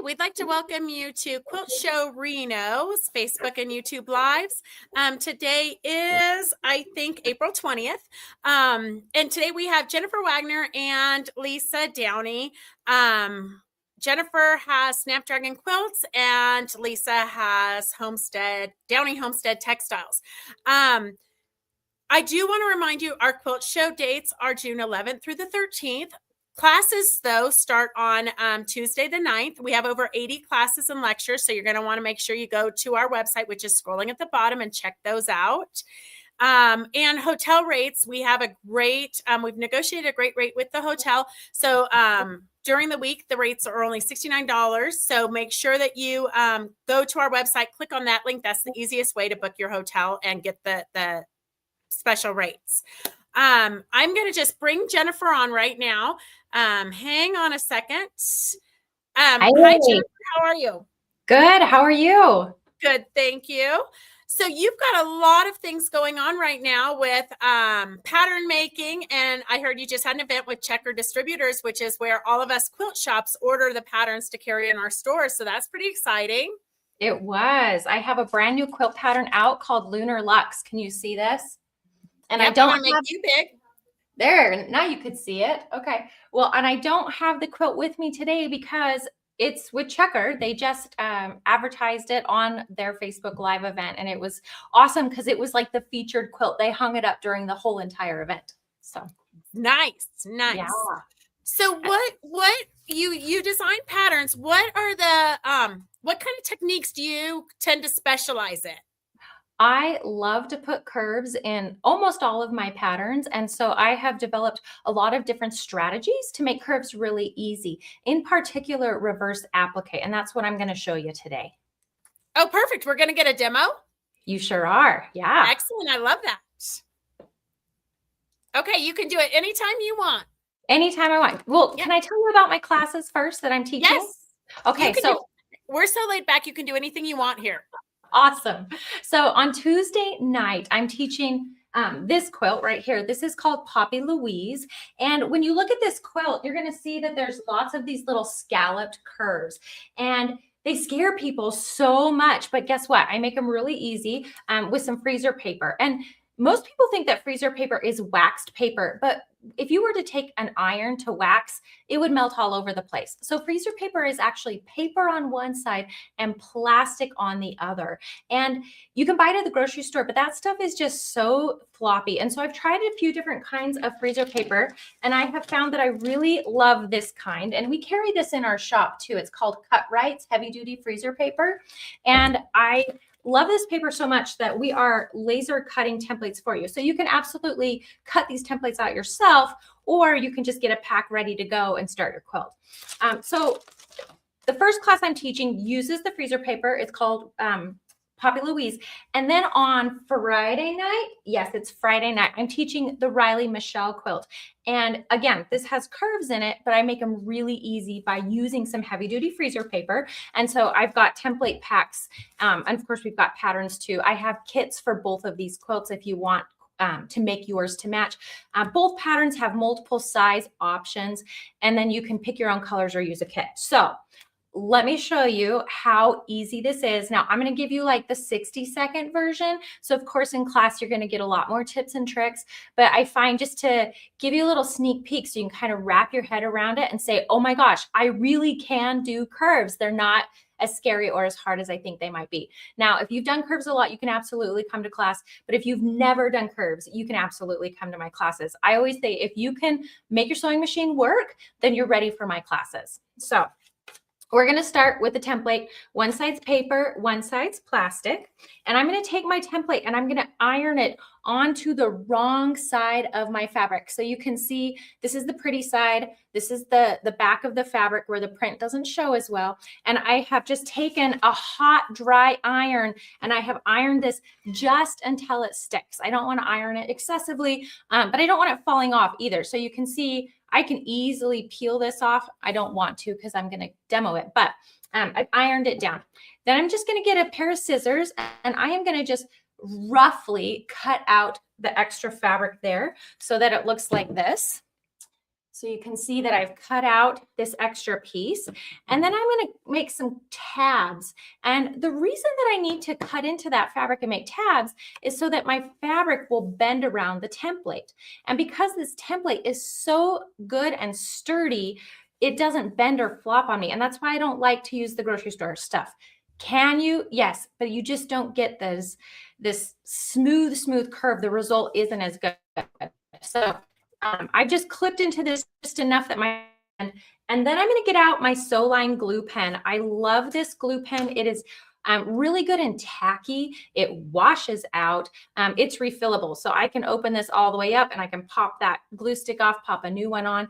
we'd like to welcome you to Quilt Show Reno's Facebook and YouTube Lives. Today is, I think, April 20th. And today we have Jennifer Wagner and Lisa Downey. Jennifer has Snapdragon Quilts and Lisa has Downey Homestead Textiles. I do want to remind you our quilt show dates are June 11th through the 13th. Classes, though, start on Tuesday the 9th. We have over 80 classes and lectures, so you're going to want to make sure you go to our website, which is scrolling at the bottom, and check those out. And hotel rates, we have we've negotiated a great rate with the hotel. So during the week, the rates are only $69. So make sure that you go to our website, click on that link. That's the easiest way to book your hotel and get the special rates. I'm going to just bring Jennifer on right now. Hang on a second. Hi, Jennifer. How are you? Good. How are you? Good. Thank you. So you've got a lot of things going on right now with pattern making. And I heard you just had an event with Checker Distributors, which is where all of us quilt shops order the patterns to carry in our stores. So that's pretty exciting. It was. I have a brand new quilt pattern out called Lunar Lux. Can you see this? And yep, I don't make you big. There, now you could see it. Okay. Well, and I don't have the quilt with me today because it's with Checker. They just advertised it on their Facebook Live event, and it was awesome because it was like the featured quilt. They hung it up during the whole entire event. So nice. Yeah. So what you design patterns? What are the what kind of techniques do you tend to specialize in? I love to put curves in almost all of my patterns. And so I have developed a lot of different strategies to make curves really easy, in particular, reverse applique. And that's what I'm going to show you today. Oh, perfect. We're going to get a demo. You sure are. Yeah. Excellent. I love that. Okay. You can do it anytime you want. Anytime I want. Well, Can I tell you about my classes first that I'm teaching? Yes. Okay. So we're so laid back. You can do anything you want here. Awesome. So on Tuesday night, I'm teaching this quilt right here. This is called Poppy Louise. And when you look at this quilt, you're going to see that there's lots of these little scalloped curves. And they scare people so much. But guess what? I make them really easy with some freezer paper. And most people think that freezer paper is waxed paper, but if you were to take an iron to wax, it would melt all over the place. So freezer paper is actually paper on one side and plastic on the other. And you can buy it at the grocery store, but that stuff is just so floppy. And so I've tried a few different kinds of freezer paper, and I have found that I really love this kind. And we carry this in our shop too. It's called Cut Right's heavy duty freezer paper. And I love this paper so much that we are laser cutting templates for you. So you can absolutely cut these templates out yourself, or you can just get a pack ready to go and start your quilt. So the first class I'm teaching uses the freezer paper. It's called Poppy Louise. And then on Friday night, yes, it's Friday night, I'm teaching the Riley Michelle quilt. And again, this has curves in it, but I make them really easy by using some heavy duty freezer paper. And so I've got template packs. And of course, we've got patterns too. I have kits for both of these quilts if you want to make yours to match. Both patterns have multiple size options, and then you can pick your own colors or use a kit. So let me show you how easy this is. Now, I'm going to give you like the 60-second version. So of course, in class, you're going to get a lot more tips and tricks, but I find just to give you a little sneak peek so you can kind of wrap your head around it and say, oh my gosh, I really can do curves. They're not as scary or as hard as I think they might be. Now, if you've done curves a lot, you can absolutely come to class. But if you've never done curves, you can absolutely come to my classes. I always say, if you can make your sewing machine work, then you're ready for my classes. So we're going to start with the template. One side's paper, one side's plastic. And I'm going to take my template and I'm going to iron it onto the wrong side of my fabric. So you can see this is the pretty side. This is the back of the fabric where the print doesn't show as well. And I have just taken a hot, dry iron and I have ironed this just until it sticks. I don't want to iron it excessively, but I don't want it falling off either. So you can see I can easily peel this off. I don't want to because I'm going to demo it, but I've ironed it down. Then I'm just going to get a pair of scissors and I am going to just roughly cut out the extra fabric there so that it looks like this. So you can see that I've cut out this extra piece, and then I'm going to make some tabs. And the reason that I need to cut into that fabric and make tabs is so that my fabric will bend around the template. And because this template is so good and sturdy, it doesn't bend or flop on me. And that's why I don't like to use the grocery store stuff. Can you? Yes, but you just don't get this smooth curve. The result isn't as good. So I just clipped into this just enough that and then I'm going to get out my Sew Line glue pen. I love this glue pen. It is really good and tacky. It washes out. It's refillable. So I can open this all the way up and I can pop that glue stick off, pop a new one on.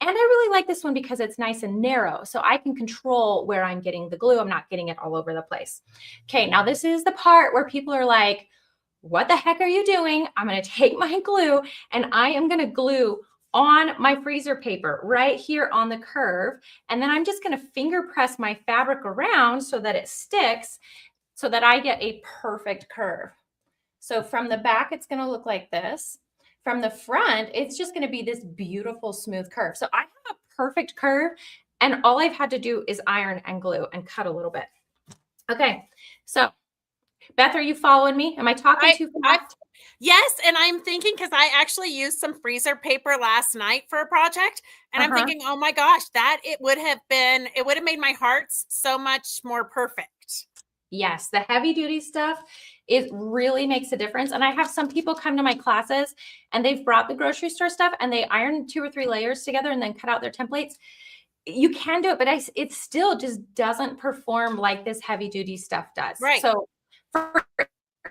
And I really like this one because it's nice and narrow. So I can control where I'm getting the glue. I'm not getting it all over the place. Okay, now this is the part where people are like, what the heck are you doing? I'm going to take my glue and I am going to glue on my freezer paper right here on the curve. And then I'm just going to finger press my fabric around so that it sticks so that I get a perfect curve. So from the back, it's going to look like this. From the front, it's just going to be this beautiful smooth curve. So I have a perfect curve and all I've had to do is iron and glue and cut a little bit. Okay, so Beth, are you following me? Am I talking too fast? Yes, and I'm thinking because I actually used some freezer paper last night for a project, and I'm thinking, oh my gosh, it would have made my hearts so much more perfect. Yes, the heavy duty stuff, it really makes a difference. And I have some people come to my classes and they've brought the grocery store stuff and they iron 2 or 3 layers together and then cut out their templates. You can do it, but it still just doesn't perform like this heavy duty stuff does. Right. So for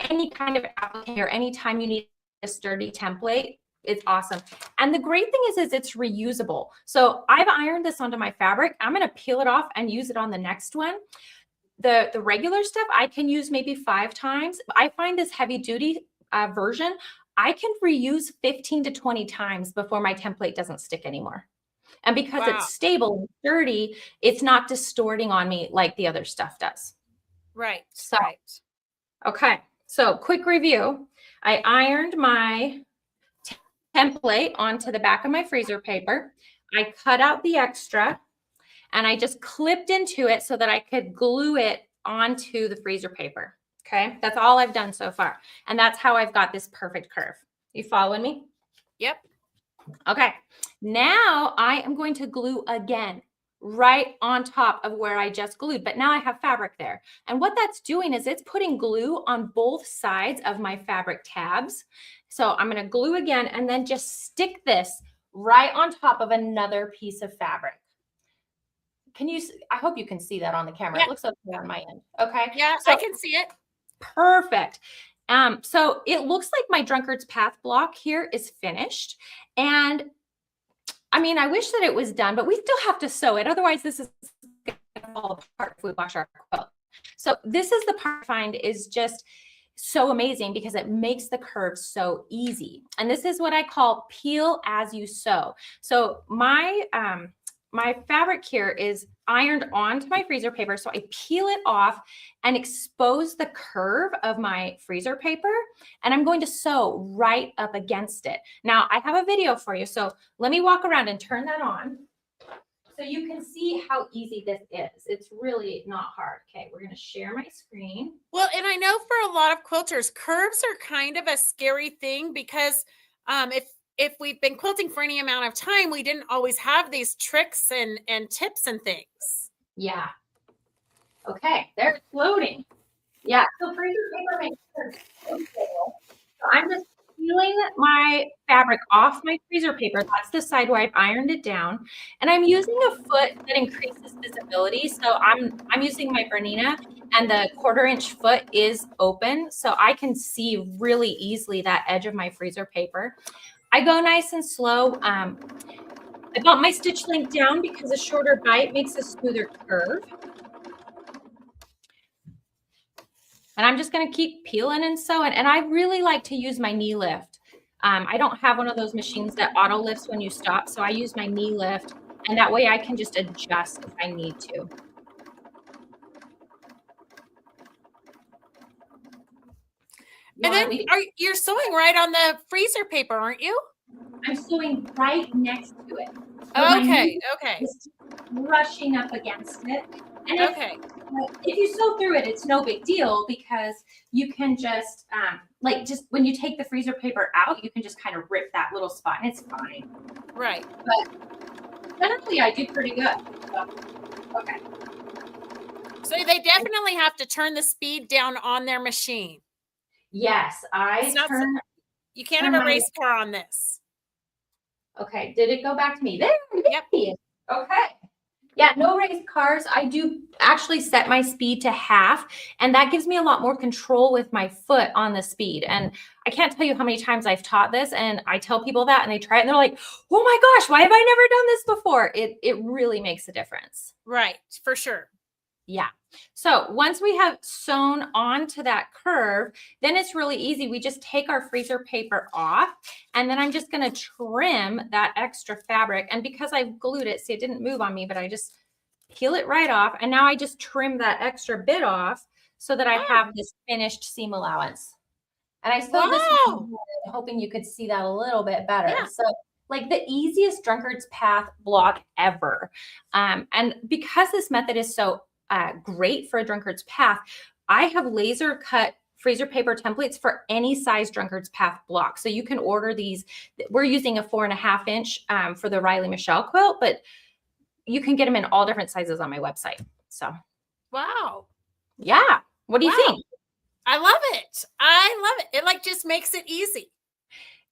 any kind of applicator, anytime you need a sturdy template, it's awesome. And the great thing is it's reusable. So I've ironed this onto my fabric. I'm going to peel it off and use it on the next one. The regular stuff I can use maybe 5 times. I find this heavy duty version, I can reuse 15 to 20 times before my template doesn't stick anymore. And because it's stable and sturdy, it's not distorting on me like the other stuff does. Right. So, okay. So quick review. I ironed my template onto the back of my freezer paper. I cut out the extra and I just clipped into it so that I could glue it onto the freezer paper. Okay. That's all I've done so far. And that's how I've got this perfect curve. You following me? Yep. Okay. Now I am going to glue again right on top of where I just glued, but now I have fabric there. And what that's doing is it's putting glue on both sides of my fabric tabs. So I'm going to glue again and then just stick this right on top of another piece of fabric. I hope you can see that on the camera. Yeah. It looks okay on my end. Okay. Yeah, so, I can see it. Perfect. So it looks like my Drunkard's Path block here is finished. And I mean, I wish that it was done, but we still have to sew it. Otherwise, this is going to fall apart if we wash our quilt. So this is the part I find is just so amazing because it makes the curve so easy. And this is what I call peel as you sew. So my fabric here is ironed onto my freezer paper. So I peel it off and expose the curve of my freezer paper. And I'm going to sew right up against it. Now I have a video for you. So let me walk around and turn that on so you can see how easy this is. It's really not hard. Okay, we're going to share my screen. Well, and I know for a lot of quilters, curves are kind of a scary thing because if we've been quilting for any amount of time, we didn't always have these tricks and tips and things. Yeah. Okay, there it's floating. Yeah, so freezer paper makes sure it's so I'm just peeling my fabric off my freezer paper. That's the side where I've ironed it down. And I'm using a foot that increases visibility. So I'm using my Bernina and the 1/4 inch foot is open. So I can see really easily that edge of my freezer paper. I go nice and slow. I got my stitch length down because a shorter bite makes a smoother curve. And I'm just going to keep peeling and sewing. And I really like to use my knee lift. I don't have one of those machines that auto lifts when you stop. So I use my knee lift. And that way I can just adjust if I need to. And then you're sewing right on the freezer paper, aren't you? I'm sewing right next to it. So my Okay. needle Okay. is brushing up against it. And Okay. if you sew through it, it's no big deal because you can just like just when you take the freezer paper out, you can just kind of rip that little spot and it's fine. Right. But generally I do pretty good. So, okay. So they definitely have to turn the speed down on their machine. Yes, It's not, you can't have a race car on this. Okay, did it go back to me? There Yep. it is. Okay. Yeah, no race cars. I do actually set my speed to half, and that gives me a lot more control with my foot on the speed. And I can't tell you how many times I've taught this, and I tell people that, and they try it, and they're like, "Oh my gosh, why have I never done this before?" It really makes a difference. Right, for sure. Yeah. So once we have sewn onto that curve, then it's really easy. We just take our freezer paper off, and then I'm just going to trim that extra fabric. And because I've glued it, see, it didn't move on me, but I just peel it right off. And now I just trim that extra bit off so that I have this finished seam allowance. And I sewed this one, hoping you could see that a little bit better. Yeah. So like the easiest drunkard's path block ever. And because this method is so great for a drunkard's path, I have laser cut freezer paper templates for any size drunkard's path block. So you can order these. We're using a 4.5 inch for the Riley Michelle quilt, but you can get them in all different sizes on my website. So, wow. Yeah. What do you think? I love it. I love it. It like just makes it easy.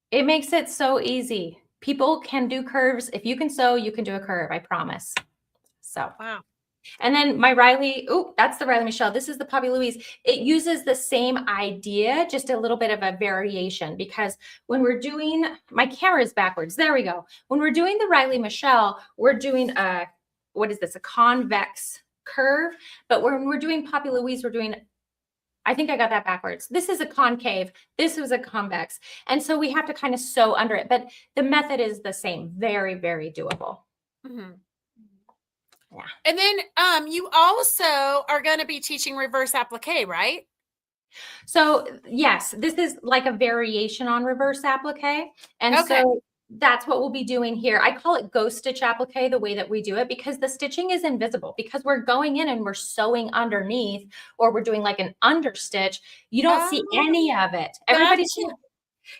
It makes it so easy. People can do curves. If you can sew, you can do a curve. I promise. So, wow. And then my Riley, that's the Riley Michelle. This is the Poppy Louise. It uses the same idea, just a little bit of a variation, because when we're doing, my camera is backwards. There we go. When we're doing the Riley Michelle, we're doing what is this? A convex curve. But when we're doing Poppy Louise, we're doing, I think I got that backwards. This is a concave. This was a convex. And so we have to kind of sew under it, but the method is the same. Very, very doable. Mm-hmm. Yeah. And then you also are going to be teaching reverse applique, right? So yes, this is like a variation on reverse applique. And so that's what we'll be doing here. I call it ghost stitch applique, the way that we do it, because the stitching is invisible, because we're going in and we're sewing underneath, or we're doing like an understitch. You don't see any of it. Everybody's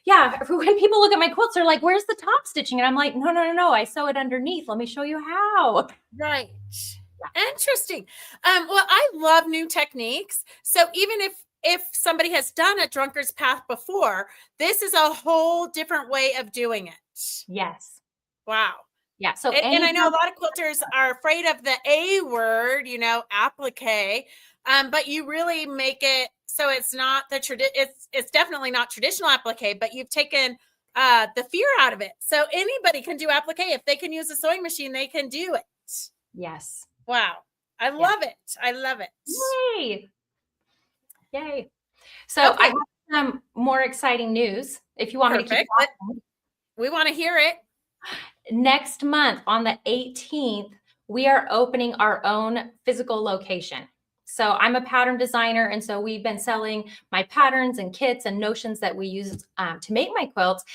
yeah, when people look at my quilts, they're like, where's the top stitching? And I'm like, no, I sew it underneath. Let me show you how. Right. Yeah. Interesting. Well, I love new techniques. So even if somebody has done a drunkard's path before, this is a whole different way of doing it. Yes. Wow. Yeah. So and I know a lot of quilters are afraid of the A word, applique. But you really make it so it's not it's definitely not traditional applique, but you've taken the fear out of it. So anybody can do applique. If they can use a sewing machine, they can do it. Yes. Wow. I love it. I love it. Yay. So I have some more exciting news. If you want me to keep talking. We want to hear it. Next month on the 18th, we are opening our own physical location. So I'm a pattern designer, and so we've been selling my patterns and kits and notions that we use to make my quilts.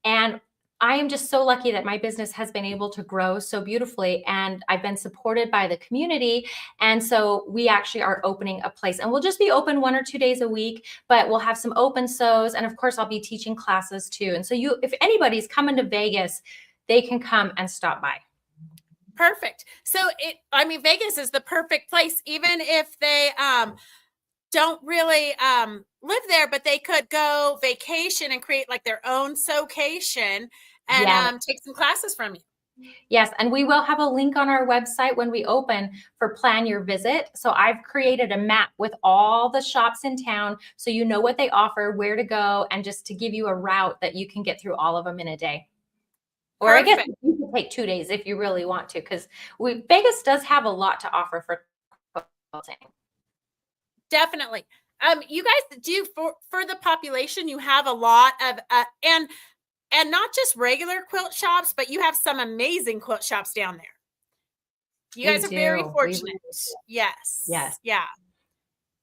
And I am just so lucky that my business has been able to grow so beautifully, and I've been supported by the community. And so we actually are opening a place, and we'll just be open 1 or 2 days a week, but we'll have some open sews. And of course, I'll be teaching classes too. And so if anybody's coming to Vegas, they can come and stop by. Perfect. So Vegas is the perfect place, even if they don't really live there, but they could go vacation and create like their own sewcation and take some classes from you. Yes, and we will have a link on our website when we open for Plan Your Visit. So I've created a map with all the shops in town, so you know what they offer, where to go, and just to give you a route that you can get through all of them in a day. Or I guess you can take 2 days if you really want to, because Vegas does have a lot to offer for quilting. Definitely. You guys do for the population, you have a lot of and not just regular quilt shops, but you have some amazing quilt shops down there. You guys are very fortunate. Yes. Yes.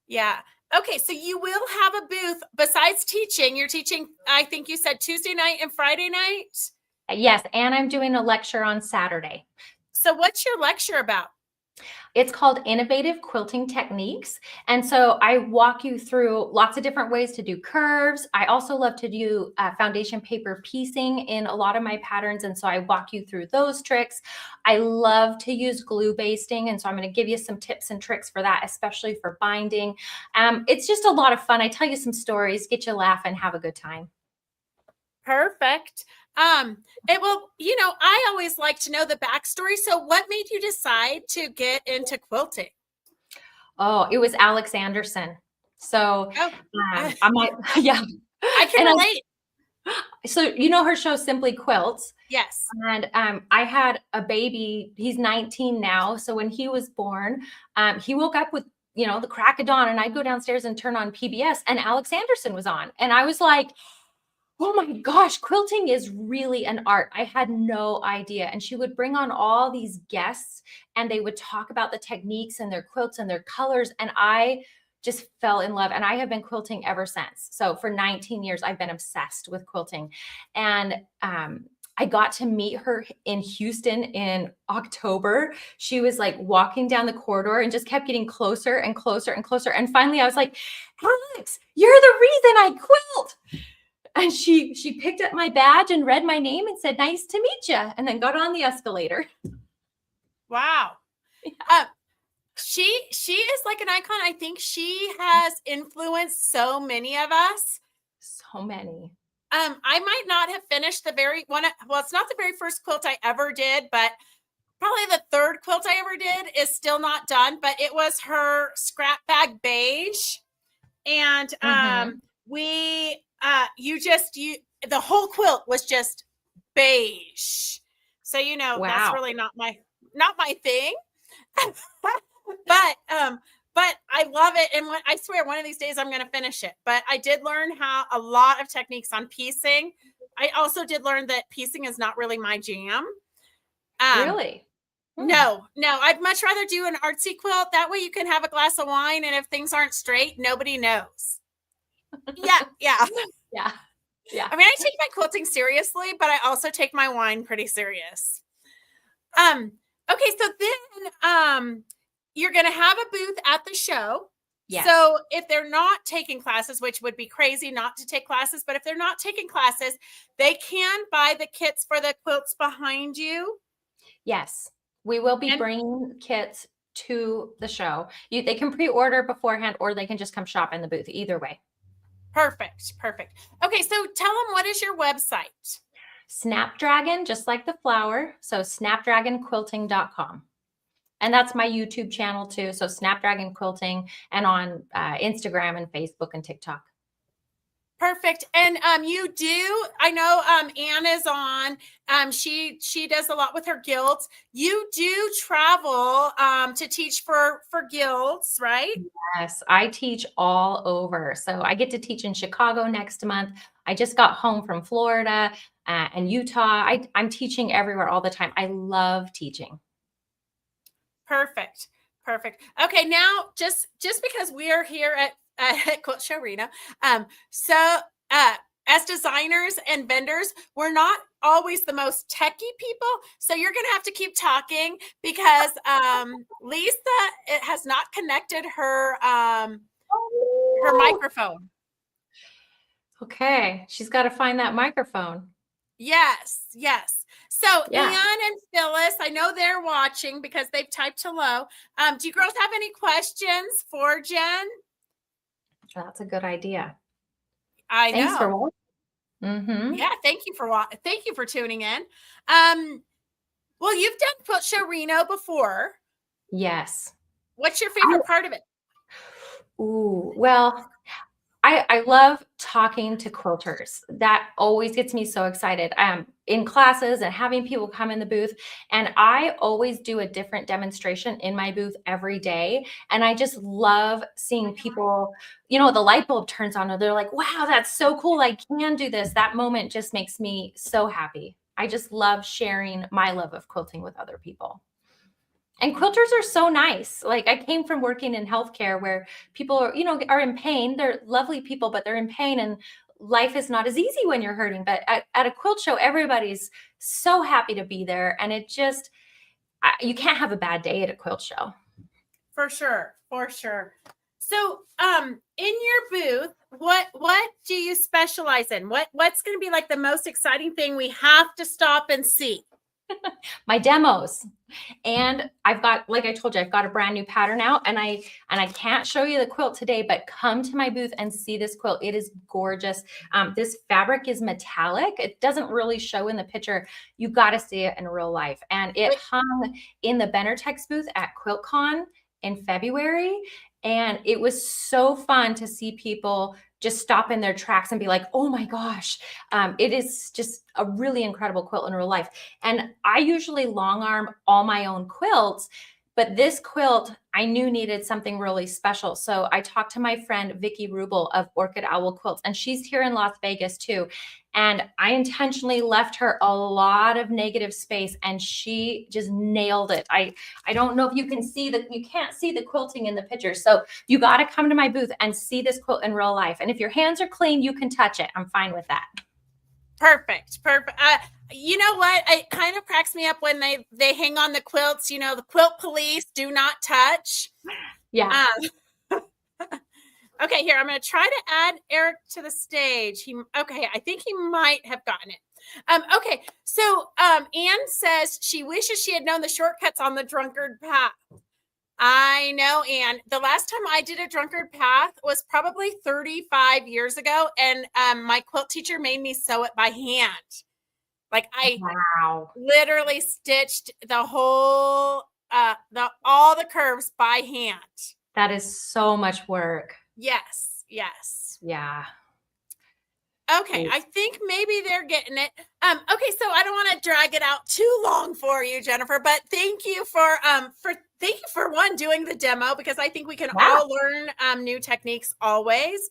Yeah. Okay, so you will have a booth besides teaching. You're teaching, I think you said Tuesday night and Friday night. Yes, and I'm doing a lecture on Saturday. So what's your lecture about? It's called Innovative Quilting Techniques. And so I walk you through lots of different ways to do curves. I also love to do foundation paper piecing in a lot of my patterns. And so I walk you through those tricks. I love to use glue basting. And so I'm going to give you some tips and tricks for that, especially for binding. It's just a lot of fun. I tell you some stories, get you laughing, have a good time. Perfect. It will, I always like to know the backstory. So what made you decide to get into quilting? Oh, it was Alex Anderson. So I might, yeah. I can relate. So you know her show Simply Quilts. Yes. And I had a baby. He's 19 now. So when he was born, he woke up with, the crack of dawn, and I'd go downstairs and turn on PBS, and Alex Anderson was on. And I was like, oh my gosh, quilting is really an art. I had no idea. And she would bring on all these guests, and they would talk about the techniques and their quilts and their colors. And I just fell in love. And I have been quilting ever since. So for 19 years, I've been obsessed with quilting. And I got to meet her in Houston in October. She was like walking down the corridor and just kept getting closer and closer and closer. And finally I was like, Alex, you're the reason I quilt. And she picked up my badge and read my name and said, nice to meet you. And then got on the escalator. Wow. Yeah. She is like an icon. I think she has influenced so many of us. So many. I might not have finished the very one. Well, it's not the very first quilt I ever did, but probably the third quilt I ever did is still not done, but it was her scrap bag beige. And the whole quilt was just beige. So, Wow. That's really not my thing. But I love it. And I swear one of these days I'm going to finish it. But I did learn a lot of techniques on piecing. I also did learn that piecing is not really my jam. Really? No, I'd much rather do an artsy quilt. That way you can have a glass of wine, and if things aren't straight, nobody knows. Yeah. I mean, I take my quilting seriously, but I also take my wine pretty serious. Okay, so then you're going to have a booth at the show. Yes. So if they're not taking classes, which would be crazy not to take classes, but if they're not taking classes, they can buy the kits for the quilts behind you. Yes, we will be bringing kits to the show. They can pre-order beforehand, or they can just come shop in the booth. Either way. Perfect. Okay, so tell them, what is your website? Snapdragon, just like the flower. So snapdragonquilting.com. And that's my YouTube channel too. So Snapdragon Quilting, and on Instagram and Facebook and TikTok. Perfect. And I know Anne is on. She does a lot with her guilds. You do travel to teach for guilds, right? Yes, I teach all over. So I get to teach in Chicago next month. I just got home from Florida and Utah. I'm teaching everywhere all the time. I love teaching. Perfect. Okay, now just because we are here at Quilt Show Reno, as designers and vendors, we're not always the most techie people. So you're going to have to keep talking because Lisa has not connected her microphone. Okay, she's got to find that microphone. Yes. So Anne and Phyllis, I know they're watching because they've typed hello. Do you girls have any questions for Jen? That's a good idea. I know. Thanks for watching. Mm-hmm. Yeah, thank you for tuning in. Well, you've done Quilt Show Reno before. Yes. What's your favorite part of it? Ooh, well, I love talking to quilters. That always gets me so excited. In classes and having people come in the booth. And I always do a different demonstration in my booth every day. And I just love seeing people, the light bulb turns on, or they're like, wow, that's so cool. I can do this. That moment just makes me so happy. I just love sharing my love of quilting with other people. And quilters are so nice. Like I came from working in healthcare where people are, are in pain. They're lovely people, but they're in pain and life is not as easy when you're hurting. But at a quilt show, everybody's so happy to be there. And it just, you can't have a bad day at a quilt show. For sure. For sure. So, in your booth, what do you specialize in? What's going to be like the most exciting thing we have to stop and see? My demos. And I've got, like I told you, I've got a brand new pattern out, and I can't show you the quilt today, but come to my booth and see this quilt. It is gorgeous. This fabric is metallic. It doesn't really show in the picture. You got to see it in real life. And it hung in the Bendertex booth at QuiltCon in February. And it was so fun to see people just stop in their tracks and be like, oh my gosh, it is just a really incredible quilt in real life. And I usually long arm all my own quilts, but this quilt I knew needed something really special. So I talked to my friend, Vicki Rubel of Orchid Owl Quilts, and she's here in Las Vegas too. And I intentionally left her a lot of negative space, and she just nailed it. I don't know if you can see you can't see the quilting in the picture. So you got to come to my booth and see this quilt in real life. And if your hands are clean, you can touch it. I'm fine with that. Perfect. You know what? It kind of cracks me up when they hang on the quilts, the quilt police, do not touch. Yeah. Okay, here, I'm going to try to add Eric to the stage. I think he might have gotten it. Okay, so Anne says she wishes she had known the shortcuts on the drunkard path. I know, Anne. The last time I did a drunkard path was probably 35 years ago, and my quilt teacher made me sew it by hand. Like I literally stitched the whole, all the curves by hand. That is so much work. Yes. Yeah. Okay, I think maybe they're getting it. Okay, so I don't want to drag it out too long for you, Jennifer, but thank you for doing the demo, because I think we can all learn new techniques always.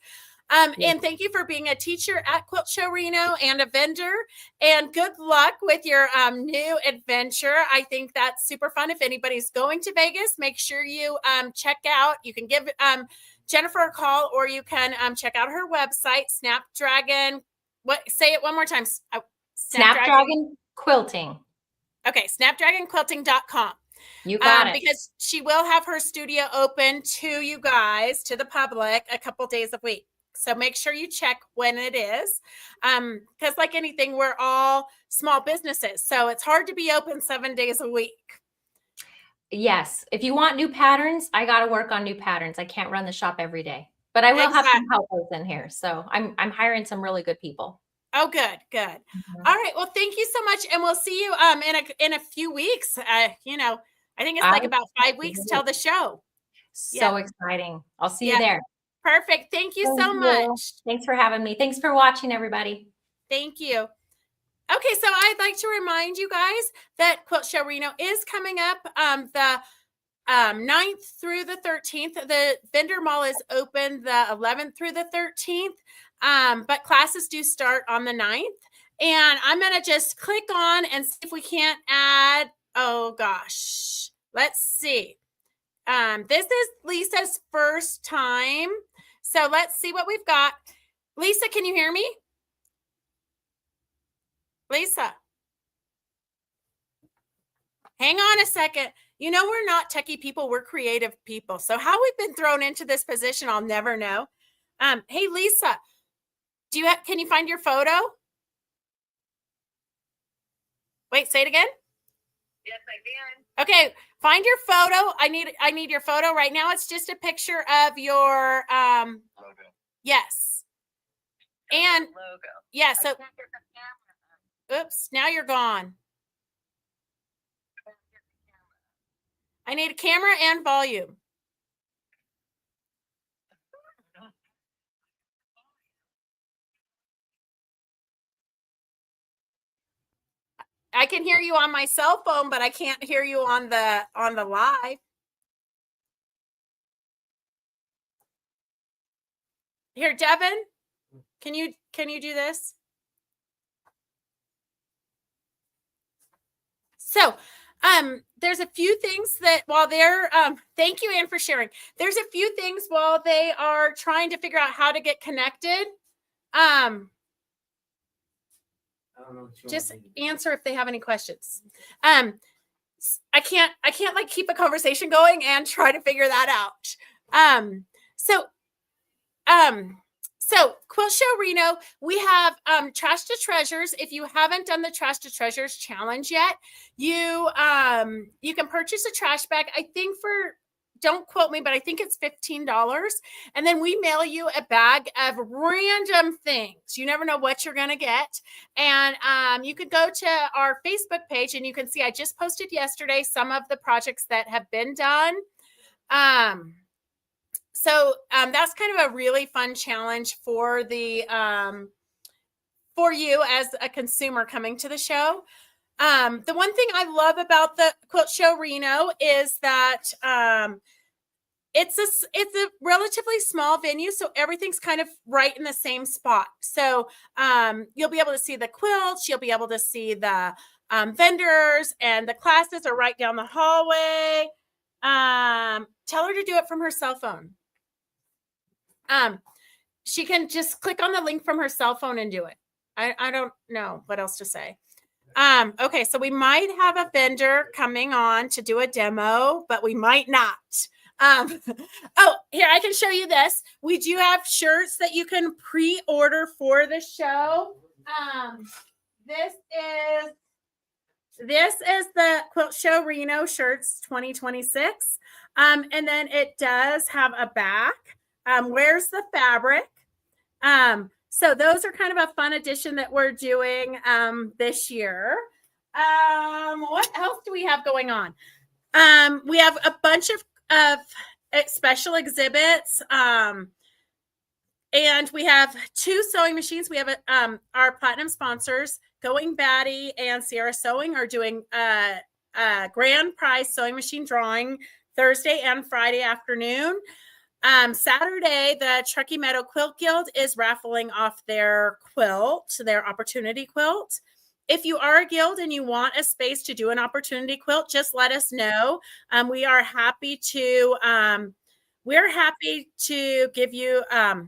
And thank you for being a teacher at Quilt Show Reno and a vendor. And good luck with your new adventure. I think that's super fun. If anybody's going to Vegas, make sure you check out. You can give Jennifer a call, or you can check out her website, Snapdragon. Say it one more time. Snapdragon Quilting. Okay, snapdragonquilting.com. You got it. Because she will have her studio open to you guys, to the public, a couple days a week. So make sure you check when it is. Because like anything, we're all small businesses. So it's hard to be open 7 days a week. Yes. If you want new patterns, I got to work on new patterns. I can't run the shop every day, but I will have some helpers in here. So I'm hiring some really good people. Oh, good. Mm-hmm. All right. Well, thank you so much. And we'll see you in a few weeks. I think it's like about 5 weeks till the show. So exciting. I'll see you there. Perfect. Thank you so much. Thanks for having me. Thanks for watching, everybody. Thank you. Okay, so I'd like to remind you guys that Quilt Show Reno is coming up the 9th through the 13th. The vendor mall is open the 11th through the 13th, but classes do start on the 9th. And I'm going to just click on and see if we can't add, oh gosh, let's see. This is Lisa's first time. So let's see what we've got. Lisa, can you hear me? Lisa, hang on a second. We're not techie people. We're creative people. So how we've been thrown into this position, I'll never know. Hey, Lisa, can you find your photo? Wait, say it again. Yes, I can. Okay, find your photo. I need your photo right now. It's just a picture of your logo. Yes. And logo. Yeah, so oops, now you're gone. I need a camera and volume. I can hear you on my cell phone, but I can't hear you on the live. Here, Devin, can you do this? So, there's a few things that while they're thank you, Anne, for sharing. There's a few things while they are trying to figure out how to get connected. Just answer if they have any questions. I can't like keep a conversation going and try to figure that out. So Quilt Show Reno, we have Trash to Treasures. If you haven't done the Trash to Treasures challenge yet, you can purchase a trash bag. I think don't quote me, but I think it's $15. And then we mail you a bag of random things. You never know what you're going to get. And you could go to our Facebook page and you can see I just posted yesterday some of the projects that have been done. So that's kind of a really fun challenge for the for you as a consumer coming to the show. The one thing I love about the Quilt Show Reno is that it's a relatively small venue, so everything's kind of right in the same spot. So you'll be able to see the quilts, you'll be able to see the vendors, and the classes are right down the hallway. Tell her to do it from her cell phone. She can just click on the link from her cell phone and do it. I don't know what else to say. Okay, so we might have a vendor coming on to do a demo, but we might not. Oh, here, I can show you this. We do have shirts that you can pre-order for the show. This is the Quilt Show Reno shirts 2026. And then it does have a back. Where's the fabric? So those are kind of a fun addition that we're doing this year. What else do we have going on? We have a bunch of special exhibits. And we have 2 sewing machines. We have our platinum sponsors, Going Batty and Sierra Sewing, are doing a grand prize sewing machine drawing Thursday and Friday afternoon. Saturday, the Truckee Meadow Quilt Guild is raffling off their quilt, their opportunity quilt. If you are a guild and you want a space to do an opportunity quilt, just let us know. We are happy to give you a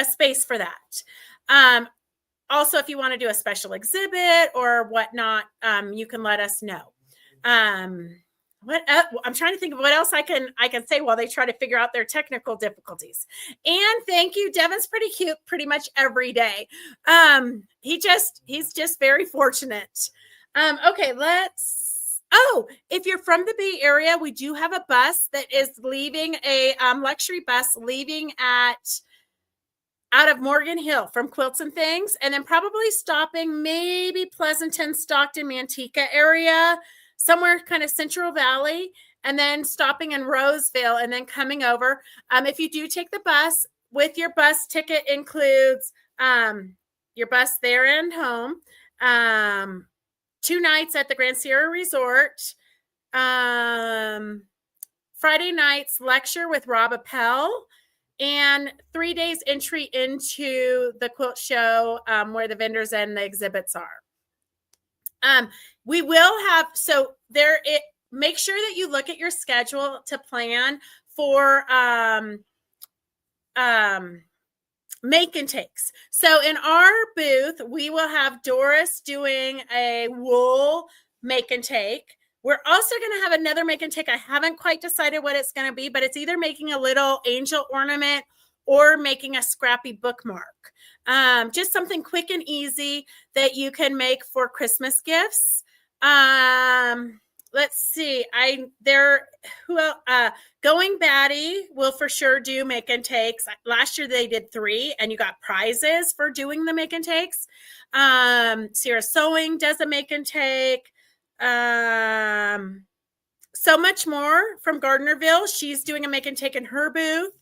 space for that. Also, if you want to do a special exhibit or whatnot, you can let us know. I'm trying to think of what else I can say while they try to figure out their technical difficulties. And thank you. Devin's pretty cute pretty much every day. He's just very fortunate. Okay, if you're from the Bay Area, we do have a bus that is leaving, a luxury bus leaving out of Morgan Hill from Quilts and Things, and then probably stopping maybe Pleasanton, Stockton, Manteca area, somewhere kind of Central Valley, and then stopping in Roseville and then coming over. If you do take the bus, with your bus ticket includes your bus there and home, 2 nights at the Grand Sierra Resort, Friday night's lecture with Rob Appel, and 3 days entry into the quilt show where the vendors and the exhibits are. We will have, make sure that you look at your schedule to plan for make and takes. So in our booth, we will have Doris doing a wool make and take. We're also going to have another make and take. I haven't quite decided what it's going to be, but it's either making a little angel ornament or making a scrappy bookmark. Just something quick and easy that you can make for Christmas gifts. Let's see. Going Batty will for sure do make and takes. Last year they did 3 and you got prizes for doing the make and takes. Sierra Sewing does a make and take. So Much More from Gardnerville. She's doing a make and take in her booth.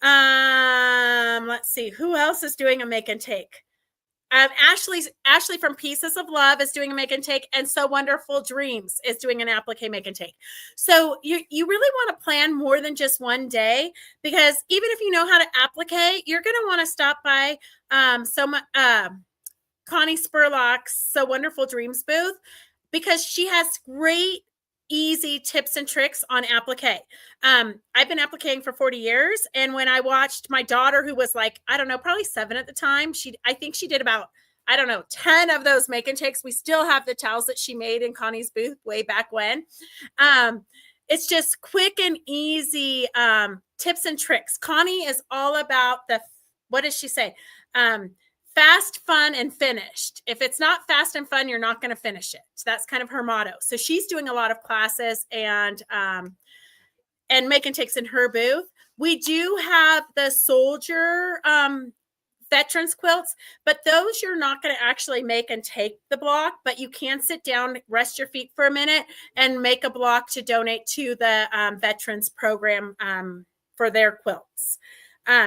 Let's see who else is doing a make and take. Ashley from Pieces of Love is doing a make and take, and So Wonderful Dreams is doing an applique make and take. So you really want to plan more than just one day, because even if you know how to applique, you're going to want to stop by Connie Spurlock's So Wonderful Dreams booth, because she has great easy tips and tricks on applique. I've been appliquing for 40 years. And when I watched my daughter, who was like, I don't know, probably 7 at the time, I think she did about, I don't know, 10 of those make and takes. We still have the towels that she made in Connie's booth way back when. It's just quick and easy tips and tricks. Connie is all about what does she say? Fast, fun, and finished. If it's not fast and fun, you're not going to finish it. So that's kind of her motto. So she's doing a lot of classes and make and takes in her booth. We do have the soldier veterans quilts, but those you're not going to actually make and take the block, but you can sit down, rest your feet for a minute, and make a block to donate to the veterans program for their quilts.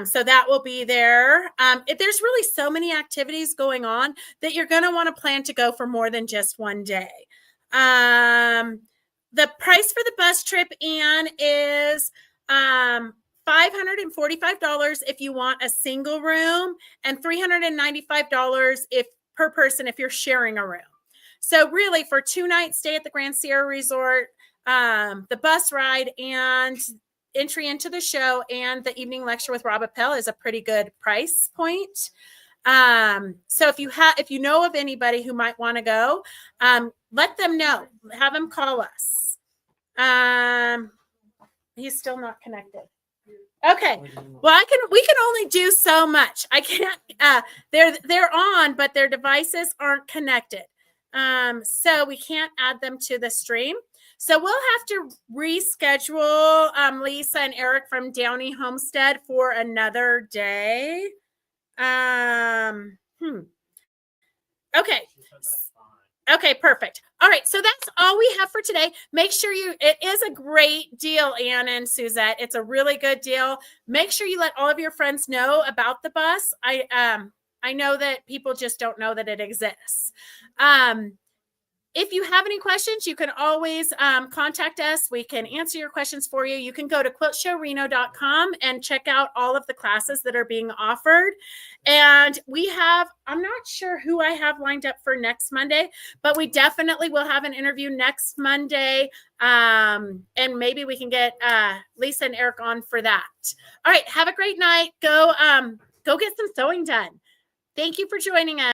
So that will be there. There's really so many activities going on that you're going to want to plan to go for more than just one day. The price for the bus trip, Anne, is $545 if you want a single room, and $395 per person if you're sharing a room. So really, for 2 nights stay at the Grand Sierra Resort, the bus ride and entry into the show and the evening lecture with Rob Appel is a pretty good price point. So if you know of anybody who might want to go, let them know. Have them call us. He's still not connected. Okay. Well, we can only do so much. I can't, they're on, but their devices aren't connected. So we can't add them to the stream. So we'll have to reschedule Lisa and Eric from Downey Homestead for another day. Okay. Okay, perfect. All right, so that's all we have for today. Make sure it is a great deal, Anna and Suzette. It's a really good deal. Make sure you let all of your friends know about the bus. I know that people just don't know that it exists. If you have any questions, you can always contact us. We can answer your questions for you. You can go to quiltshowreno.com and check out all of the classes that are being offered. And I'm not sure who I have lined up for next Monday, but we definitely will have an interview next Monday. And maybe we can get Lisa and Eric on for that. All right, have a great night. Go get some sewing done. Thank you for joining us.